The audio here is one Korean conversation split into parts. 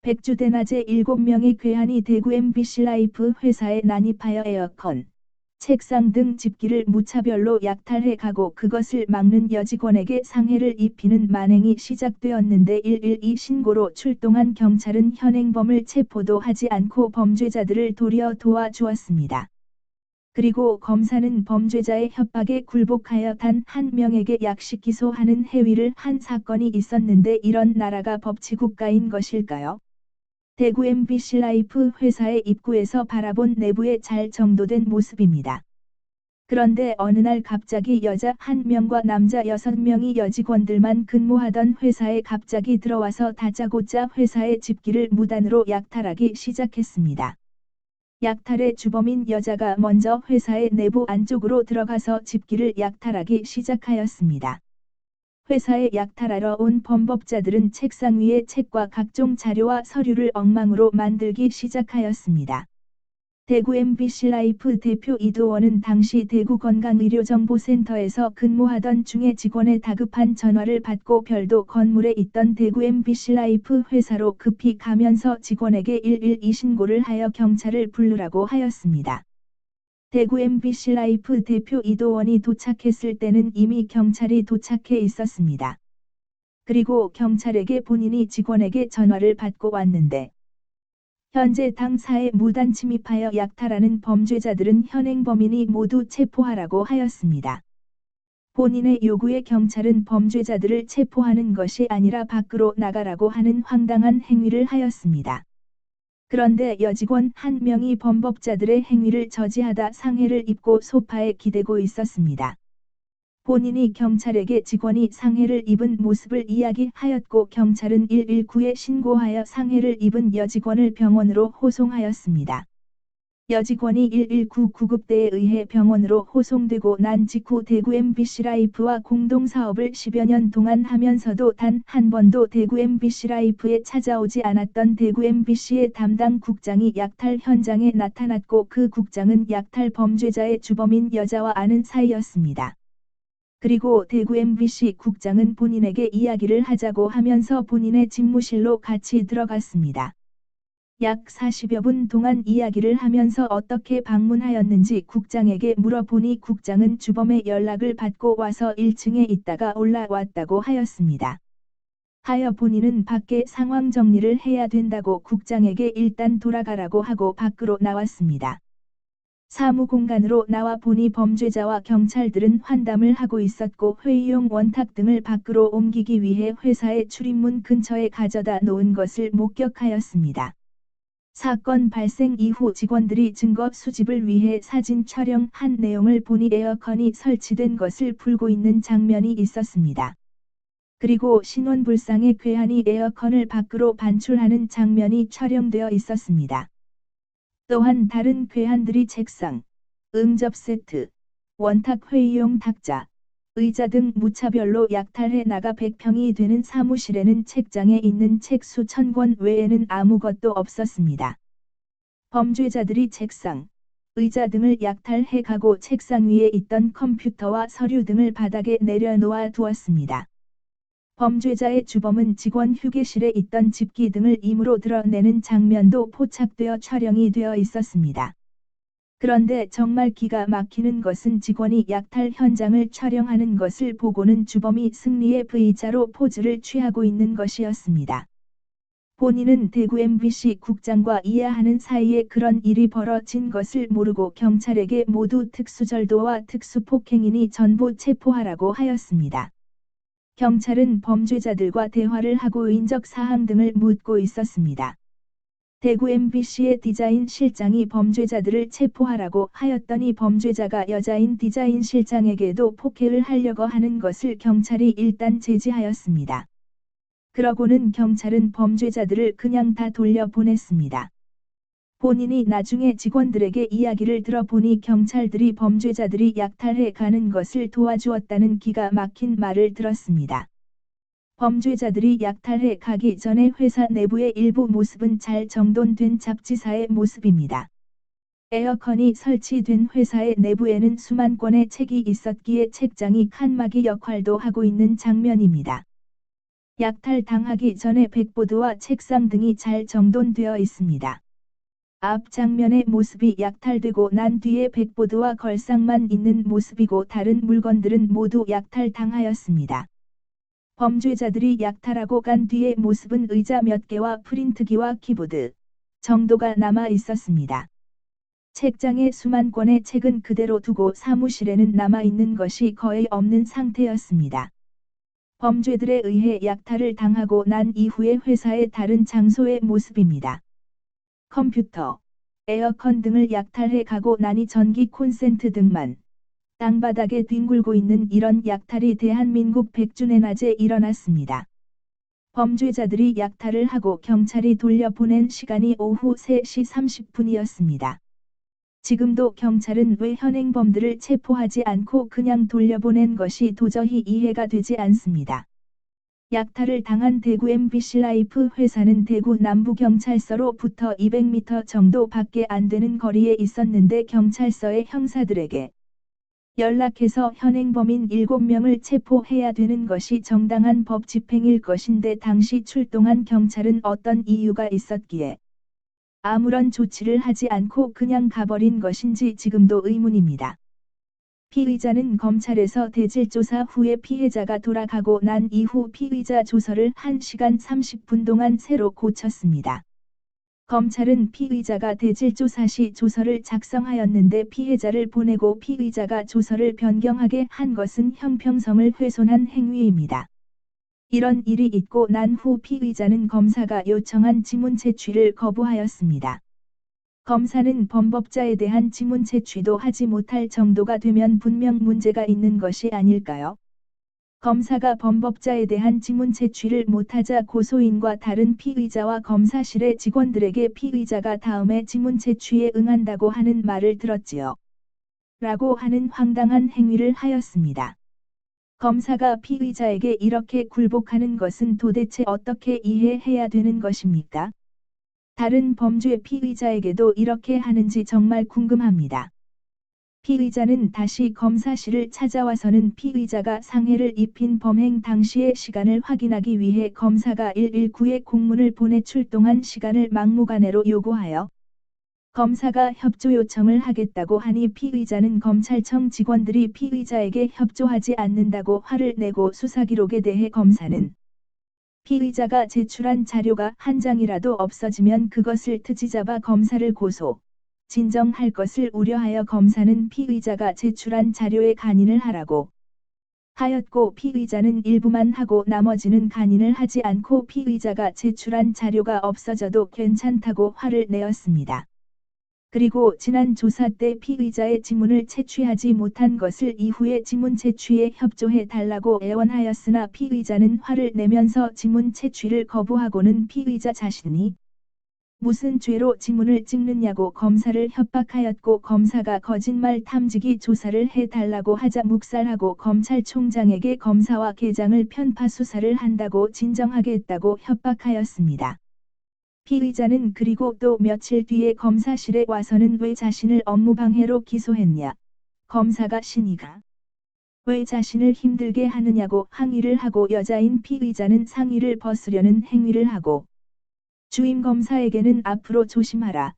백주 대낮에 7명의 괴한이 대구 MBC 라이프 회사에 난입하여 에어컨, 책상 등 집기를 무차별로 약탈해 가고 그것을 막는 여직원에게 상해를 입히는 만행이 시작되었는데 112 신고로 출동한 경찰은 현행범을 체포도 하지 않고 범죄자들을 도리어 도와주었습니다. 그리고 검사는 범죄자의 협박에 굴복하여 단 한 명에게 약식 기소하는 해위를 한 사건이 있었는데 이런 나라가 법치국가인 것일까요? 대구 MBC 라이프 회사의 입구에서 바라본 내부의 잘 정도된 모습입니다. 그런데 어느 날 갑자기 여자 1명과 남자 6명이 여직원들만 근무하던 회사에 갑자기 들어와서 다짜고짜 회사의 집기를 무단으로 약탈하기 시작했습니다. 약탈의 주범인 여자가 먼저 회사의 내부 안쪽으로 들어가서 집기를 약탈하기 시작하였습니다. 회사에 약탈하러 온 범법자들은 책상 위에 책과 각종 자료와 서류를 엉망으로 만들기 시작하였습니다. 대구 MBC 라이프 대표 이도원은 당시 대구건강의료정보센터에서 근무하던 중에 직원의 다급한 전화를 받고 별도 건물에 있던 대구 MBC 라이프 회사로 급히 가면서 직원에게 112 신고를 하여 경찰을 부르라고 하였습니다. 대구 MBC 라이프 대표 이도원이 도착했을 때는 이미 경찰이 도착해 있었습니다. 그리고 경찰에게 본인이 직원에게 전화를 받고 왔는데 현재 당사에 무단 침입하여 약탈하는 범죄자들은 현행범이니 모두 체포하라고 하였습니다. 본인의 요구에 경찰은 범죄자들을 체포하는 것이 아니라 밖으로 나가라고 하는 황당한 행위를 하였습니다. 그런데 여직원 1명이 범법자들의 행위를 저지하다 상해를 입고 소파에 기대고 있었습니다. 본인이 경찰에게 직원이 상해를 입은 모습을 이야기하였고 경찰은 119에 신고하여 상해를 입은 여직원을 병원으로 호송하였습니다. 여직원이 119 구급대에 의해 병원으로 호송되고 난 직후 대구 MBC 라이프와 공동사업을 10여 년 동안 하면서도 단 한 번도 대구 MBC 라이프에 찾아오지 않았던 대구 MBC의 담당 국장이 약탈 현장에 나타났고 그 국장은 약탈 범죄자의 주범인 여자와 아는 사이였습니다. 그리고 대구 MBC 국장은 본인에게 이야기를 하자고 하면서 본인의 집무실로 같이 들어갔습니다. 약 40여 분 동안 이야기를 하면서 어떻게 방문하였는지 국장에게 물어보니 국장은 주범의 연락을 받고 와서 1층에 있다가 올라왔다고 하였습니다. 하여 본인은 밖에 상황 정리를 해야 된다고 국장에게 일단 돌아가라고 하고 밖으로 나왔습니다. 사무 공간으로 나와 보니 범죄자와 경찰들은 환담을 하고 있었고 회의용 원탁 등을 밖으로 옮기기 위해 회사의 출입문 근처에 가져다 놓은 것을 목격하였습니다. 사건 발생 이후 직원들이 증거 수집을 위해 사진 촬영한 내용을 보니 에어컨이 설치된 것을 풀고 있는 장면이 있었습니다. 그리고 신원불상의 괴한이 에어컨을 밖으로 반출하는 장면이 촬영되어 있었습니다. 또한 다른 괴한들이 책상, 응접 세트, 원탁 회의용 탁자, 의자 등 무차별로 약탈해 나가 100평이 되는 사무실에는 책장에 있는 책 수천 권 외에는 아무것도 없었습니다. 범죄자들이 책상, 의자 등을 약탈해 가고 책상 위에 있던 컴퓨터와 서류 등을 바닥에 내려놓아 두었습니다. 범죄자의 주범은 직원 휴게실에 있던 집기 등을 임으로 드러내는 장면도 포착되어 촬영이 되어 있었습니다. 그런데 정말 기가 막히는 것은 직원이 약탈 현장을 촬영하는 것을 보고는 주범이 승리의 V자로 포즈를 취하고 있는 것이었습니다. 본인은 대구 MBC 국장과 이야하는 사이에 그런 일이 벌어진 것을 모르고 경찰에게 모두 특수절도와 특수폭행이니 전부 체포하라고 하였습니다. 경찰은 범죄자들과 대화를 하고 인적 사항 등을 묻고 있었습니다. 대구 MBC의 디자인 실장이 범죄자들을 체포하라고 하였더니 범죄자가 여자인 디자인 실장에게도 폭행을 하려고 하는 것을 경찰이 일단 제지하였습니다. 그러고는 경찰은 범죄자들을 그냥 다 돌려보냈습니다. 본인이 나중에 직원들에게 이야기를 들어보니 경찰들이 범죄자들이 약탈해 가는 것을 도와주었다는 기가 막힌 말을 들었습니다. 범죄자들이 약탈해 가기 전에 회사 내부의 일부 모습은 잘 정돈된 잡지사의 모습입니다. 에어컨이 설치된 회사의 내부에는 수만 권의 책이 있었기에 책장이 칸막이 역할도 하고 있는 장면입니다. 약탈당하기 전에 백보드와 책상 등이 잘 정돈되어 있습니다. 앞 장면의 모습이 약탈되고 난 뒤에 백보드와 걸상만 있는 모습이고 다른 물건들은 모두 약탈당하였습니다. 범죄자들이 약탈하고 간 뒤의 모습은 의자 몇 개와 프린트기와 키보드 정도가 남아 있었습니다. 책장에 수만 권의 책은 그대로 두고 사무실에는 남아있는 것이 거의 없는 상태였습니다. 범죄들에 의해 약탈을 당하고 난 이후의 회사의 다른 장소의 모습입니다. 컴퓨터, 에어컨 등을 약탈해 가고 나니 전기 콘센트 등만 땅바닥에 뒹굴고 있는 이런 약탈이 대한민국 백준의 낮에 일어났습니다. 범죄자들이 약탈을 하고 경찰이 돌려보낸 시간이 오후 3시 30분이었습니다. 지금도 경찰은 왜 현행범들을 체포하지 않고 그냥 돌려보낸 것이 도저히 이해가 되지 않습니다. 약탈을 당한 대구 MBC라이프 회사는 대구 남부경찰서로부터 200m 정도 밖에 안 되는 거리에 있었는데 경찰서의 형사들에게 연락해서 현행범인 7명을 체포해야 되는 것이 정당한 법 집행일 것인데 당시 출동한 경찰은 어떤 이유가 있었기에 아무런 조치를 하지 않고 그냥 가버린 것인지 지금도 의문입니다. 피의자는 검찰에서 대질조사 후에 피해자가 돌아가고 난 이후 피의자 조서를 1시간 30분 동안 새로 고쳤습니다. 검찰은 피의자가 대질조사 시 조서를 작성하였는데 피해자를 보내고 피의자가 조서를 변경하게 한 것은 형평성을 훼손한 행위입니다. 이런 일이 있고 난 후 피의자는 검사가 요청한 지문 채취를 거부하였습니다. 검사는 범법자에 대한 지문 채취도 하지 못할 정도가 되면 분명 문제가 있는 것이 아닐까요? 검사가 범법자에 대한 지문 채취를 못하자 고소인과 다른 피의자와 검사실의 직원들에게 피의자가 다음에 지문 채취에 응한다고 하는 말을 들었지요. 라고 하는 황당한 행위를 하였습니다. 검사가 피의자에게 이렇게 굴복하는 것은 도대체 어떻게 이해해야 되는 것입니까? 다른 범죄 피의자에게도 이렇게 하는지 정말 궁금합니다. 피의자는 다시 검사실을 찾아와서는 피의자가 상해를 입힌 범행 당시의 시간을 확인하기 위해 검사가 119에 공문을 보내 출동한 시간을 막무가내로 요구하여 검사가 협조 요청을 하겠다고 하니 피의자는 검찰청 직원들이 피의자에게 협조하지 않는다고 화를 내고 수사기록에 대해 검사는 피의자가 제출한 자료가 한 장이라도 없어지면 그것을 트지잡아 검사를 고소, 진정할 것을 우려하여 검사는 피의자가 제출한 자료에 간인을 하라고 하였고 피의자는 일부만 하고 나머지는 간인을 하지 않고 피의자가 제출한 자료가 없어져도 괜찮다고 화를 내었습니다. 그리고 지난 조사 때 피의자의 지문을 채취하지 못한 것을 이후에 지문 채취에 협조해 달라고 애원하였으나 피의자는 화를 내면서 지문 채취를 거부하고는 피의자 자신이 무슨 죄로 지문을 찍느냐고 검사를 협박하였고 검사가 거짓말 탐지기 조사를 해달라고 하자 묵살하고 검찰총장에게 검사와 계장을 편파 수사를 한다고 진정하겠다고 협박하였습니다. 피의자는 그리고 또 며칠 뒤에 검사실에 와서는 왜 자신을 업무방해로 기소했냐, 검사가 신이가 왜 자신을 힘들게 하느냐고 항의를 하고 여자인 피의자는 상의를 벗으려는 행위를 하고 주임 검사에게는 앞으로 조심하라,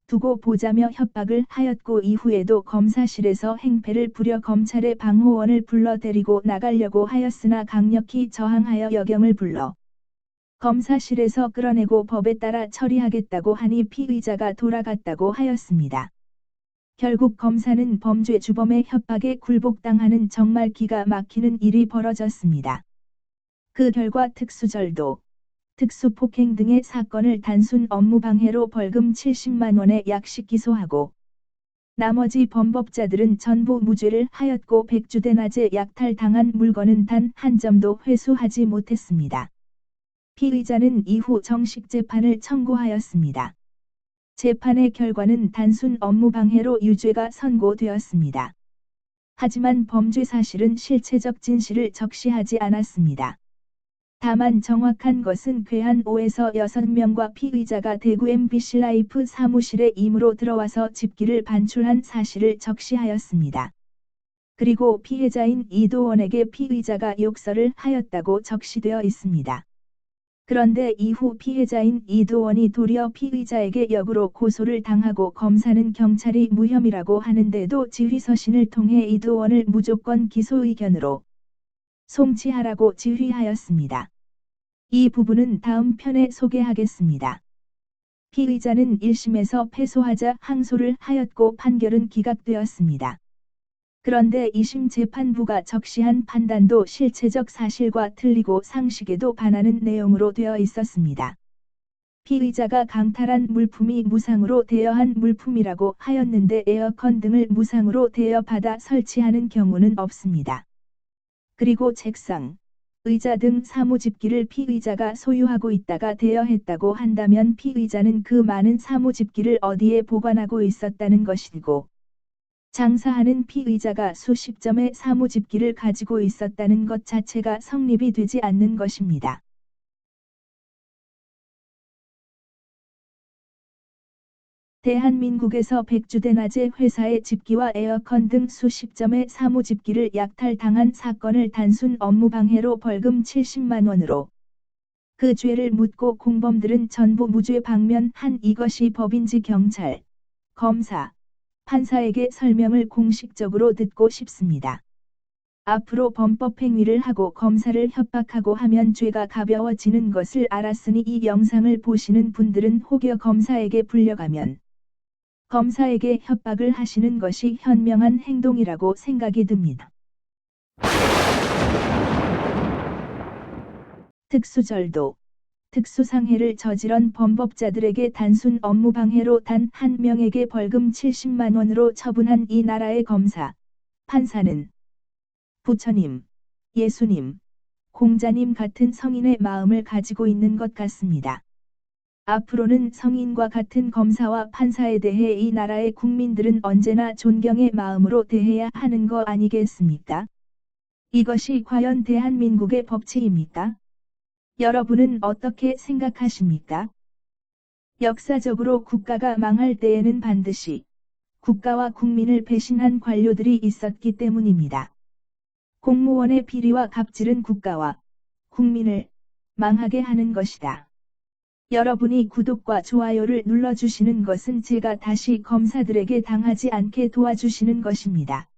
두고 보자며 협박을 하였고 이후에도 검사실에서 행패를 부려 검찰의 방호원을 불러 데리고 나가려고 하였으나 강력히 저항하여 여경을 불러 검사실에서 끌어내고 법에 따라 처리하겠다고 하니 피의자가 돌아갔다고 하였습니다. 결국 검사는 범죄 주범의 협박에 굴복당하는 정말 기가 막히는 일이 벌어졌습니다. 그 결과 특수절도, 특수폭행 등의 사건을 단순 업무방해로 벌금 70만 원에 약식 기소하고 나머지 범법자들은 전부 무죄를 하였고 백주대 낮에 약탈당한 물건은 단 한 점도 회수하지 못했습니다. 피의자는 이후 정식 재판을 청구하였습니다. 재판의 결과는 단순 업무방해로 유죄가 선고되었습니다. 하지만 범죄 사실은 실체적 진실을 적시하지 않았습니다. 다만 정확한 것은 괴한 5에서 6명과 피의자가 대구 MBC라이프 사무실에 임으로 들어와서 집기를 반출한 사실을 적시하였습니다. 그리고 피해자인 이도원에게 피의자가 욕설을 하였다고 적시되어 있습니다. 그런데 이후 피해자인 이도원이 도리어 피의자에게 역으로 고소를 당하고 검사는 경찰이 무혐의라고 하는데도 지휘서신을 통해 이도원을 무조건 기소 의견으로 송치하라고 지휘하였습니다. 이 부분은 다음 편에 소개하겠습니다. 피의자는 1심에서 패소하자 항소를 하였고 판결은 기각되었습니다. 그런데 2심 재판부가 적시한 판단도 실체적 사실과 틀리고 상식에도 반하는 내용으로 되어 있었습니다. 피의자가 강탈한 물품이 무상으로 대여한 물품이라고 하였는데 에어컨 등을 무상으로 대여받아 설치하는 경우는 없습니다. 그리고 책상, 의자 등 사무집기를 피의자가 소유하고 있다가 대여했다고 한다면 피의자는 그 많은 사무집기를 어디에 보관하고 있었다는 것이고, 장사하는 피의자가 수십 점의 사무집기를 가지고 있었다는 것 자체가 성립이 되지 않는 것입니다. 대한민국에서 백주대낮에 회사의 집기와 에어컨 등 수십 점의 사무집기를 약탈당한 사건을 단순 업무방해로 벌금 70만 원으로 그 죄를 묻고 공범들은 전부 무죄 방면한 이것이 법인지 경찰, 검사, 판사에게 설명을 공식적으로 듣고 싶습니다. 앞으로 범법행위를 하고 검사를 협박하고 하면 죄가 가벼워지는 것을 알았으니 이 영상을 보시는 분들은 혹여 검사에게 불려가면 검사에게 협박을 하시는 것이 현명한 행동이라고 생각이 듭니다. 특수절도, 특수상해를 저지른 범법자들에게 단순 업무방해로 단 한 명에게 벌금 70만 원으로 처분한 이 나라의 검사, 판사는 부처님, 예수님, 공자님 같은 성인의 마음을 가지고 있는 것 같습니다. 앞으로는 성인과 같은 검사와 판사에 대해 이 나라의 국민들은 언제나 존경의 마음으로 대해야 하는 거 아니겠습니까? 이것이 과연 대한민국의 법치입니까? 여러분은 어떻게 생각하십니까? 역사적으로 국가가 망할 때에는 반드시 국가와 국민을 배신한 관료들이 있었기 때문입니다. 공무원의 비리와 갑질은 국가와 국민을 망하게 하는 것이다. 여러분이 구독과 좋아요를 눌러주시는 것은 제가 다시 검사들에게 당하지 않게 도와주시는 것입니다.